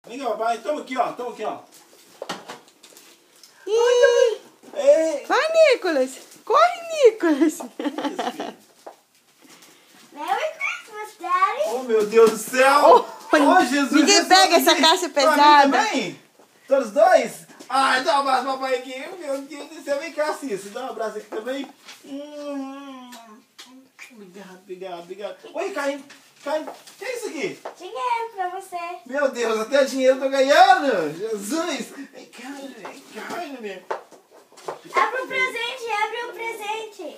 Vem cá, papai. Toma aqui, ó. Toma aqui, ó. Ei. Vai, Nicolas. Corre, Nicolas. Merry Christmas, Daddy. Oh, meu Deus do céu. Oh, Jesus. Ninguém pega essa caixa pesada. Pra mim também? Todos dois? Ai, dá um abraço, papai, aqui. Meu Deus do céu. Vem cá, Cícero. Dá um abraço aqui também. Obrigado. Oi, Caim. O que é isso aqui? Dinheiro pra você. Meu Deus, até dinheiro eu tô ganhando. Jesus. Vem cá, neném. Abre o presente, abre o presente.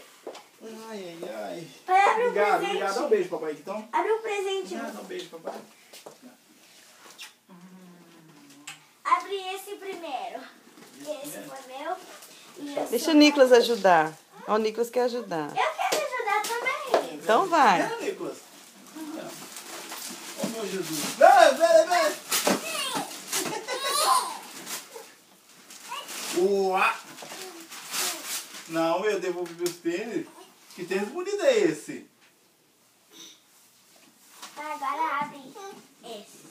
Ai. Pai, abre o presente. Obrigado. Dá um beijo, papai, aqui, então. Abre o presente. Dá um beijo, papai. Abre esse primeiro. Esse foi meu. Deixa o Nicolas ajudar. Ó, o Nicolas quer ajudar. Eu quero ajudar também. Então vai. Pera, Nicolas. Oh, meu Jesus. Vem. Uá. Não, eu devolvi meus tênis. Que tênis bonito é esse? Agora abre esse.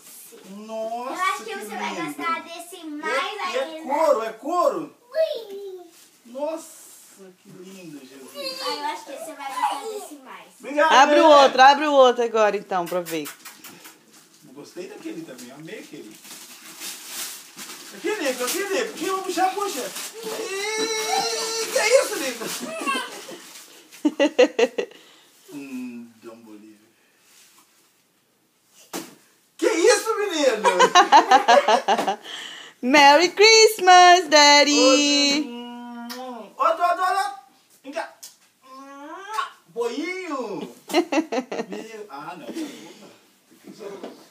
Nossa, Eu acho que você vai lindo. gostar desse mais ainda. É couro? Ui. Nossa, que lindo, Jesus. Ah, eu acho que você vai gostar desse mais. Obrigado, Abre o outro agora, então, pra ver. Gostei daquele também, amei aquele. Aqui, Nico. Aqui, vamos puxar, puxa. Que é isso, Nico? Dom Bolívia. Que isso, menino? Merry Christmas, Daddy! Olha. Vem cá. Boinho. Ah, não.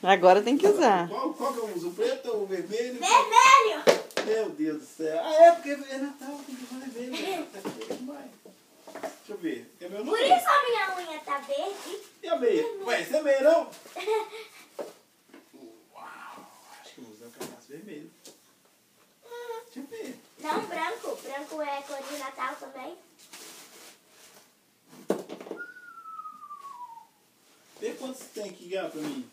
Agora tem que usar. Qual que eu uso? O preto ou o vermelho? Vermelho! Meu Deus do céu. Ah, é porque é Natal, tem que usar vermelho. Deixa eu ver. É meu Por nome? isso a minha unha tá verde. E a meia? Ué, isso é meia não? Uau, acho que eu vou usar o cartaz vermelho. Deixa eu ver. Não, branco. Branco é cor de Natal também. Vê quantos tem aqui, Gá, pra mim.